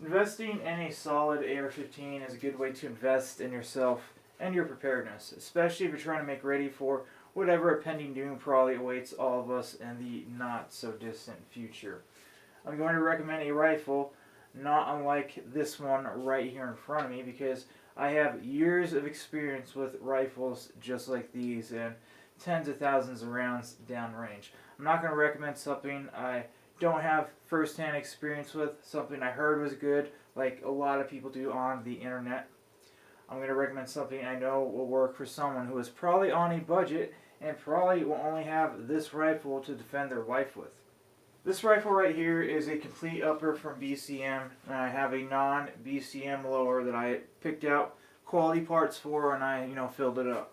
Investing in a solid AR-15 is a good way to invest in yourself and your preparedness, especially if you're trying to make ready for whatever impending doom probably awaits all of us in the not so distant future. I'm going to recommend a rifle not unlike this one right here in front of me because I have years of experience with rifles just like these and tens of thousands of rounds downrange. I'm not going to recommend something I don't have first-hand experience with, something I heard was good, like a lot of people do on the internet. I'm going to recommend something I know will work for someone who is probably on a budget and probably will only have this rifle to defend their life with. This rifle right here is a complete upper from BCM, and I have a non-BCM lower that I picked out quality parts for, and I filled it up.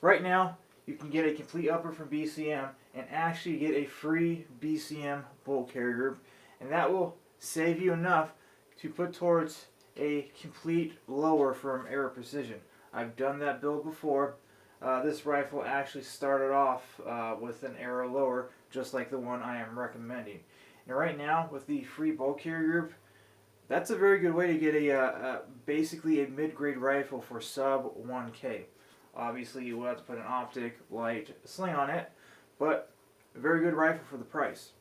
Right now, you can get a complete upper from BCM and actually get a free BCM bolt carrier group, and that will save you enough to put towards a complete lower from Aero Precision. I've done that build before. This rifle actually started off with an Aero lower, just like the one I am recommending. And right now, with the free bolt carrier group, that's a very good way to get basically a mid-grade rifle for sub 1K. Obviously, you will have to put an optic, light, sling on it, but a very good rifle for the price.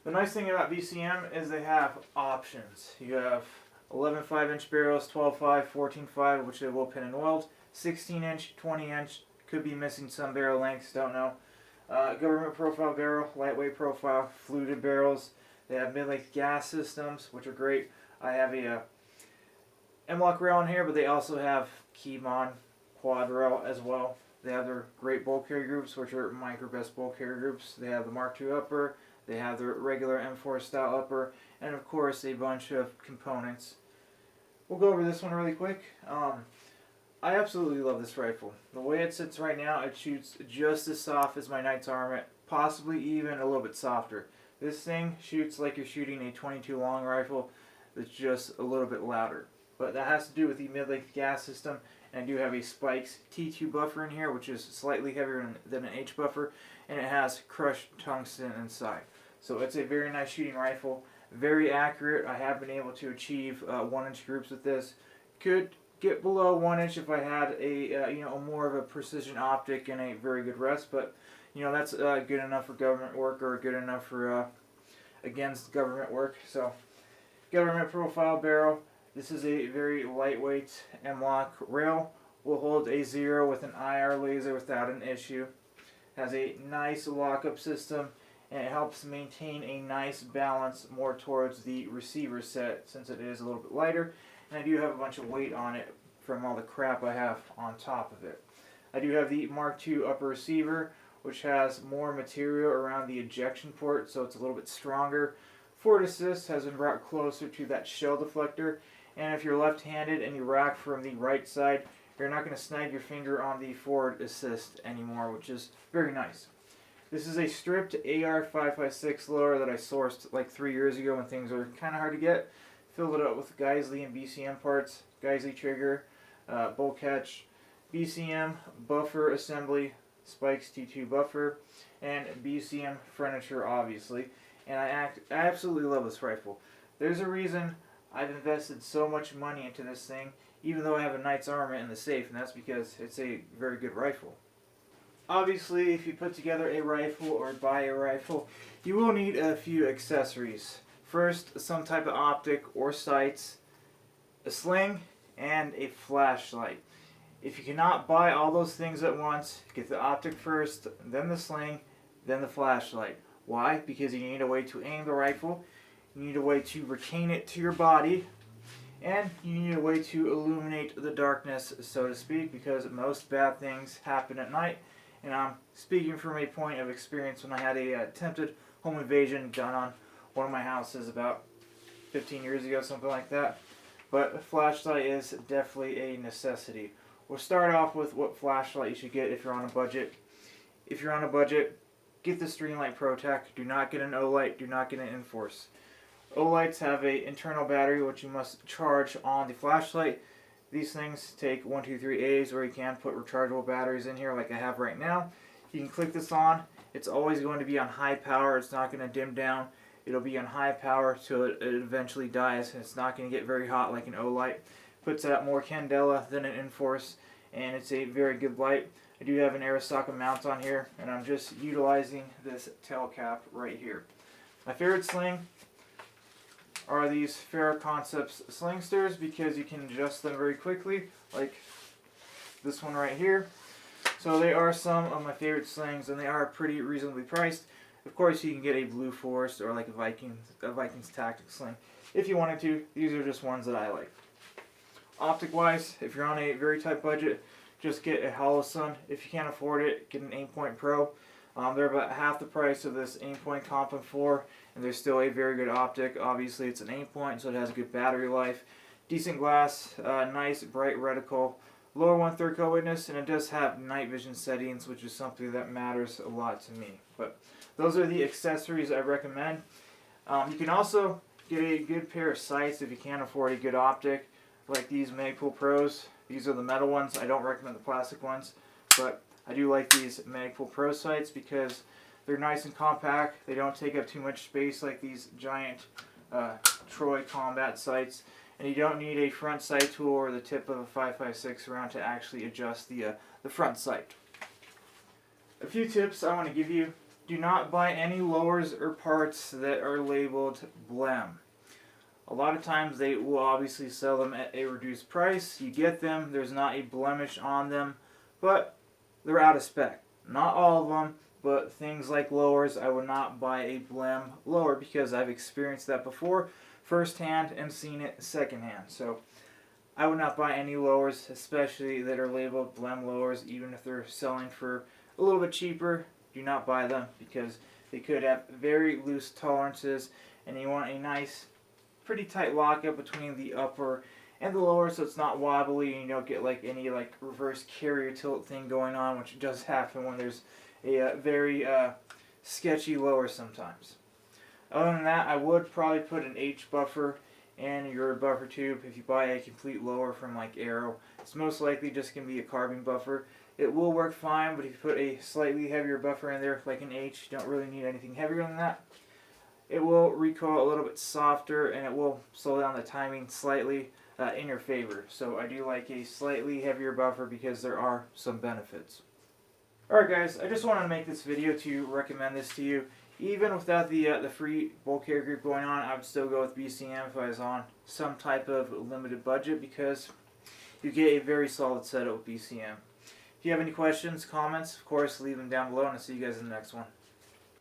The nice thing about BCM is they have options. You have 11 5-inch barrels, 12.5, 14.5, which they will pin and weld, 16-inch, 20-inch, could be missing some barrel lengths, don't know. Government profile barrel, lightweight profile, fluted barrels. They have mid-length gas systems, which are great. I have a M-LOK rail in here, but they also have Keymon quad rail as well. They have their great bolt carrier groups, which are micro-best bolt carrier groups. They have the Mark II upper, they have the regular M4 style upper, and of course a bunch of components. We'll go over this one really quick. I absolutely love this rifle. The way it sits right now, it shoots just as soft as my Knight's Armament, possibly even a little bit softer. This thing shoots like you're shooting a 22 long rifle that's just a little bit louder. But that has to do with the mid-length gas system, and I do have a Spikes T2 buffer in here, which is slightly heavier than an H buffer, and it has crushed tungsten inside. So it's a very nice shooting rifle, very accurate. I have been able to achieve 1-inch groups with this. Could get below 1 inch if I had a more of a precision optic and a very good rest, but that's good enough for government work or good enough for against government work. So government profile barrel. This is a very lightweight M-LOK rail. Will hold a 0 with an IR laser without an issue. Has a nice lockup system, and it helps maintain a nice balance more towards the receiver set since it is a little bit lighter. And I do have a bunch of weight on it from all the crap I have on top of it. I do have the Mark II upper receiver, which has more material around the ejection port, so it's a little bit stronger. Forward assist has been brought closer to that shell deflector, and if you're left-handed and you rack from the right side, you're not going to snag your finger on the forward assist anymore, which is very nice. This is a stripped AR-556 lower that I sourced like 3 years ago when things were kind of hard to get. Filled it up with Geissele and BCM parts, Geissele trigger, bolt catch, BCM buffer assembly, Spikes T2 buffer, and BCM furniture obviously. And I absolutely love this rifle. There's a reason I've invested so much money into this thing, even though I have a Knight's Armament in the safe, and that's because it's a very good rifle. Obviously, if you put together a rifle or buy a rifle, you will need a few accessories. First, some type of optic or sights, a sling, and a flashlight. If you cannot buy all those things at once, get the optic first, then the sling, then the flashlight. Why? Because you need a way to aim the rifle, you need a way to retain it to your body, and you need a way to illuminate the darkness, so to speak, because most bad things happen at night. And I'm speaking from a point of experience when I had a attempted home invasion done on one of my houses about 15 years ago, something like that. But a flashlight is definitely a necessity. We'll start off with what flashlight you should get if you're on a budget. If you're on a budget, get the Streamlight ProTac. Do not get an Olight. Do not get an Inforce. Olights have an internal battery which you must charge on the flashlight. These things take 123As, or you can put rechargeable batteries in here like I have right now. You can click this on. It's always going to be on high power. It's not going to dim down. It'll be on high power till it eventually dies, and it's not going to get very hot like an Olight. Puts out more candela than an Inforce, and it's a very good light. I do have an Arisaka mount on here, and I'm just utilizing this tail cap right here. My favorite sling are these Faro Concepts Slingsters because you can adjust them very quickly, like this one right here. So they are some of my favorite slings, and they are pretty reasonably priced. Of course, you can get a Blue Forest or like a Vikings Tactic sling if you wanted to. These are just ones that I like. Optic-wise, if you're on a very tight budget, just get a Holosun. If you can't afford it, get an Aimpoint Pro. They're about half the price of this Aimpoint Compton 4, and they're still a very good optic. Obviously, it's an Aimpoint, so it has a good battery life. Decent glass, nice bright reticle, lower 1/3 co-witness, and it does have night vision settings, which is something that matters a lot to me. But those are the accessories I recommend. You can also get a good pair of sights if you can't afford a good optic, like these Magpul Pros. These are the metal ones. I don't recommend the plastic ones, but I do like these Magpul Pro sights because they're nice and compact. They don't take up too much space like these giant Troy Combat sights. And you don't need a front sight tool or the tip of a 5.56 round to actually adjust the front sight. A few tips I want to give you. Do not buy any lowers or parts that are labeled BLEM. A lot of times they will obviously sell them at a reduced price. You get them, there's not a blemish on them, but they're out of spec. Not all of them, but things like lowers, I would not buy a BLEM lower because I've experienced that before firsthand and seen it secondhand. So I would not buy any lowers, especially that are labeled BLEM lowers, even if they're selling for a little bit cheaper. Do not buy them because they could have very loose tolerances, and you want a nice, pretty tight lockup between the upper and the lower so it's not wobbly and you don't get like any like reverse carrier tilt thing going on, which does happen when there's a very sketchy lower sometimes. Other than that, I would probably put an H buffer in your buffer tube if you buy a complete lower from like Arrow. It's most likely just going to be a carbon buffer. It will work fine, but if you put a slightly heavier buffer in there like an H, you don't really need anything heavier than that. It will recoil a little bit softer, and it will slow down the timing slightly in your favor. So I do like a slightly heavier buffer because there are some benefits. Alright guys, I just wanted to make this video to recommend this to you. Even without the free bulk carrier group going on, I would still go with BCM if I was on some type of limited budget because you get a very solid setup with BCM. If you have any questions, comments, of course, leave them down below, and I'll see you guys in the next one.